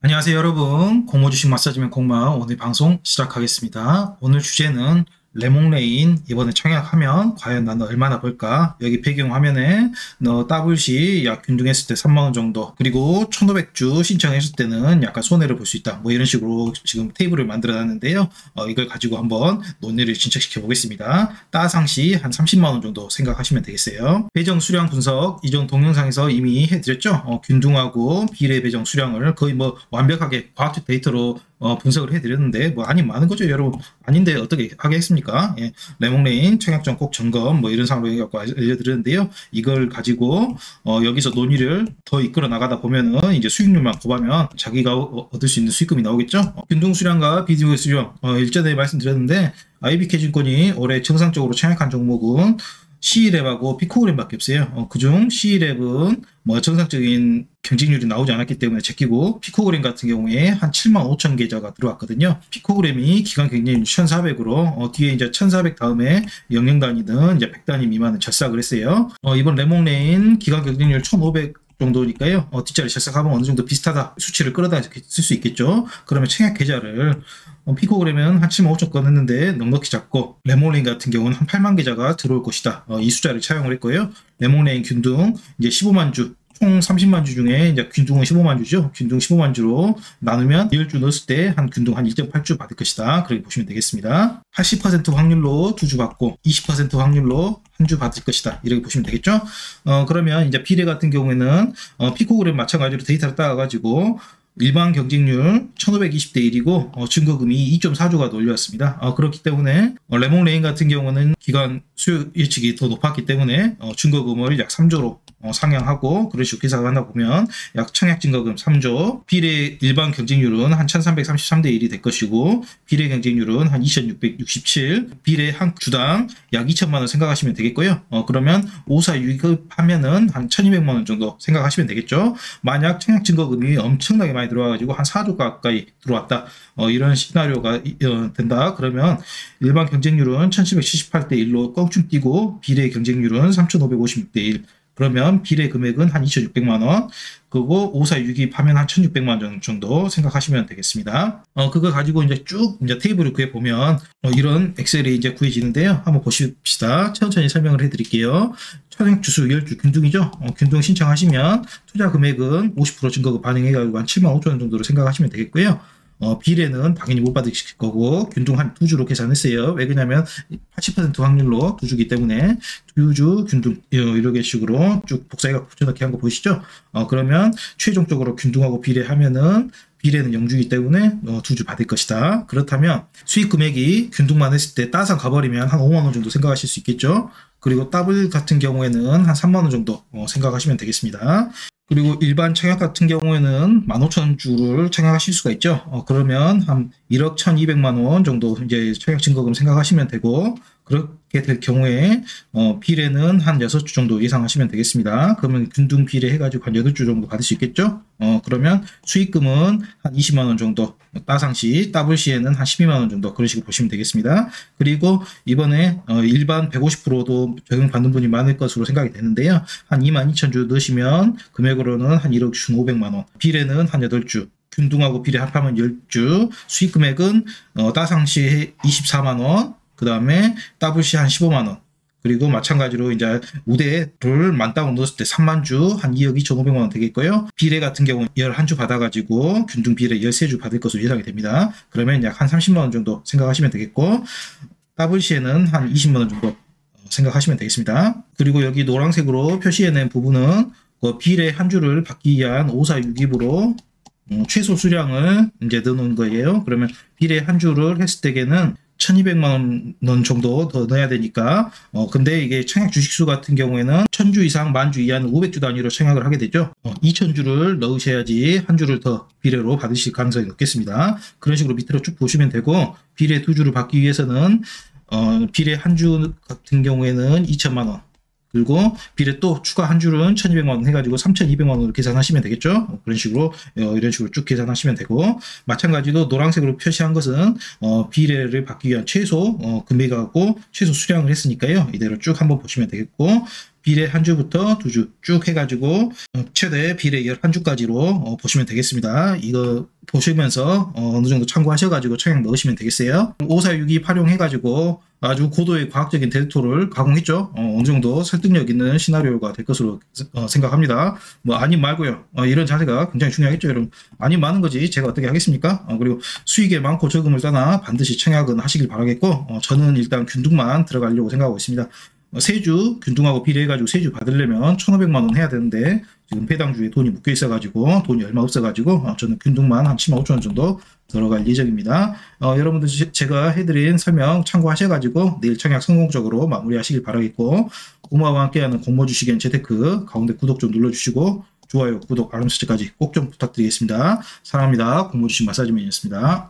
안녕하세요 여러분, 공모 주식 마사지맨 공마 오늘 방송 시작하겠습니다. 오늘 주제는 레몽레인 이번에 청약하면 과연 나는 얼마나 벌까? 여기 배경 화면에 너 WC 약 균등했을 때 3만원 정도, 그리고 1500주 신청했을 때는 약간 손해를 볼 수 있다, 뭐 이런 식으로 지금 테이블을 만들어 놨는데요. 이걸 가지고 한번 논리를 진척시켜 보겠습니다. 따상시 한 30만원 정도 생각하시면 되겠어요. 배정 수량 분석 이전 동영상에서 이미 해드렸죠. 균등하고 비례 배정 수량을 거의 뭐 완벽하게 과학적 데이터로 분석을 해드렸는데, 뭐 아니 많은 거죠 여러분. 아닌데 어떻게 하겠습니까? 예, 레몽레인 청약 전 꼭 점검 뭐 이런 상황을 갖고 알려드렸는데요. 이걸 가지고 여기서 논의를 더 이끌어 나가다 보면은 이제 수익률만 곱하면 자기가 얻을 수 있는 수익금이 나오겠죠. 균등 수량과 비디오 수량 일전에 말씀드렸는데, IBK증권이 올해 정상적으로 청약한 종목은 C랩하고 피코그램밖에 없어요. 그중 C랩은 뭐 정상적인 경쟁률이 나오지 않았기 때문에 제끼고, 피코그램 같은 경우에 한 7만 5천 계좌가 들어왔거든요. 피코그램이 기간 경쟁률 1,400으로 뒤에 이제 1,400 다음에 영영단위든 이제 100단위 미만은 절삭을 했어요. 이번 레몽레인 기간 경쟁률 1,500 정도니까요. 뒷자리 절삭하면 어느 정도 비슷하다 수치를 끌어다 쓸 수 있겠죠. 그러면 청약 계좌를 피코그램은 한 7만 5천 건 했는데 넉넉히 잡고, 레몽레인 같은 경우는 한 8만 계좌가 들어올 것이다. 이 숫자를 차용을 했고요. 레몽레인 균등 이제 15만 주, 총 30만 주 중에 이제 균등은 15만 주죠. 균등 15만 주로 나누면 10주 넣었을 때 한 균등 한 1.8주 받을 것이다. 그렇게 보시면 되겠습니다. 80% 확률로 2주 받고 20% 확률로 한 주 받을 것이다. 이렇게 보시면 되겠죠. 그러면 이제 비례 같은 경우에는 피코그램 마찬가지로 데이터를 따가지고 일반 경쟁률 1520대 1이고 증거금이 2.4조가 놀려왔습니다. 그렇기 때문에 레몽레인 같은 경우는 기간 수요 예측이 더 높았기 때문에 증거금을 약 3조로 상향하고, 그런 식으로 계산을 하다 보면 약 청약 증거금 3조, 비례 일반 경쟁률은 한 1333대 1이 될 것이고, 비례 경쟁률은 한 2667, 비례 한 주당 약 2천만원 생각하시면 되겠고요. 그러면 5사 유입하면은 한 1200만원 정도 생각하시면 되겠죠. 만약 청약 증거금이 엄청나게 많이 들어와가지고 한 4조 가까이 들어왔다, 이런 시나리오가 된다. 그러면 일반 경쟁률은 1778대 1로 껑충 뛰고, 비례 경쟁률은 3556대 1, 그러면 비례 금액은 한 2,600만원, 그리고 5사 유입하면 한 1,600만원 정도 생각하시면 되겠습니다. 그거 가지고 이제 쭉 이제 테이블을 구해보면 이런 엑셀이 이제 구해지는데요. 한번 보십시다. 천천히 설명을 해드릴게요. 청약 주수 10주 균등이죠. 균등 신청하시면 투자 금액은 50% 증거금 반영해가지고 한 7만 5천 원 정도로 생각하시면 되겠고요. 비례는 당연히 못 받으실 거고, 균등 한 2주로 계산했어요. 왜 그러냐면 80% 확률로 2주기 때문에 2주 균등 이렇게 식으로 쭉 복사해서 붙여넣기 한 거 보이시죠? 그러면 최종적으로 균등하고 비례하면은 비례는 0주이기 때문에 2주 받을 것이다. 그렇다면 수익 금액이 균등만 했을 때 따상 가버리면 한 5만원 정도 생각하실 수 있겠죠? 그리고 더블 같은 경우에는 한 3만원 정도 생각하시면 되겠습니다. 그리고 일반 청약 같은 경우에는 15,000주를 청약하실 수가 있죠. 그러면 한 1억 1,200만원 정도 이제 청약 증거금 생각하시면 되고, 그렇게 될 경우에 비례는 한 6주 정도 예상하시면 되겠습니다. 그러면 균등 비례 해가지고 한 8주 정도 받을 수 있겠죠. 그러면 수익금은 한 20만원 정도, 따상시 WC에는 한 12만원 정도, 그런 식으로 보시면 되겠습니다. 그리고 이번에 일반 150%도 적용받는 분이 많을 것으로 생각이 되는데요. 한 22,000주 넣으시면 금액으로는 한 1억 1,500만원, 비례는 한 8주, 균등하고 비례 합하면 10주, 수익 금액은 따상시 24만원, 그 다음에 WC 한 15만원, 그리고 마찬가지로 이제 우대를 만땅으로 넣었을 때 3만주 한 2억 2,500만원 되겠고요. 비례 같은 경우는 11주 받아가지고 균등 비례 13주 받을 것으로 예상이 됩니다. 그러면 약 한 30만원 정도 생각하시면 되겠고, WC에는 한 20만원 정도 생각하시면 되겠습니다. 그리고 여기 노란색으로 표시해낸 부분은 비례 한 주를 받기 위한 5사 유입으로 최소 수량을 이제 넣는 거예요. 그러면 비례 한 주를 했을 때에는 1,200만원 정도 더 넣어야 되니까, 근데 이게 청약 주식수 같은 경우에는 1,000주 이상, 10,000주 이하는 500주 단위로 청약을 하게 되죠. 2,000주를 넣으셔야지 한 주를 더 비례로 받으실 가능성이 높겠습니다. 그런 식으로 밑으로 쭉 보시면 되고, 비례 2주를 받기 위해서는 비례 한 주 같은 경우에는 2천만원, 그리고 비례 또 추가 한 줄은 1,200만원 해가지고 3,200만원으로 계산하시면 되겠죠. 그런 식으로 이런 식으로 쭉 계산하시면 되고, 마찬가지로 노란색으로 표시한 것은 비례를 받기 위한 최소 금액하고 최소 수량을 했으니까요. 이대로 쭉 한번 보시면 되겠고, 비례 한 주부터 두 주 쭉 해가지고 최대 비례 11주까지로 보시면 되겠습니다. 이거 보시면서 어느 정도 참고하셔가지고 청약 넣으시면 되겠어요. 5462 활용해가지고 아주 고도의 과학적인 데이터를 가공했죠. 어느 정도 설득력 있는 시나리오가 될 것으로 생각합니다. 뭐 아님 말고요. 이런 자세가 굉장히 중요하겠죠, 여러분. 아님 많은 거지 제가 어떻게 하겠습니까? 그리고 수익의 많고 적음을 떠나 반드시 청약은 하시길 바라겠고, 저는 일단 균등만 들어가려고 생각하고 있습니다. 세주 균등하고 비례해가지고 세주 받으려면 1,500만 원 해야 되는데 지금 배당주에 돈이 묶여 있어가지고 돈이 얼마 없어가지고 저는 균등만 한 75,000원 정도 들어갈 예정입니다. 여러분들 제가 해드린 설명 참고하셔가지고 내일 청약 성공적으로 마무리하시길 바라겠고, 고마와 함께하는 공모주식엔 재테크 가운데 구독 좀 눌러주시고 좋아요, 구독, 알람 설정까지 꼭 좀 부탁드리겠습니다. 사랑합니다. 공모주식 마사지맨이었습니다.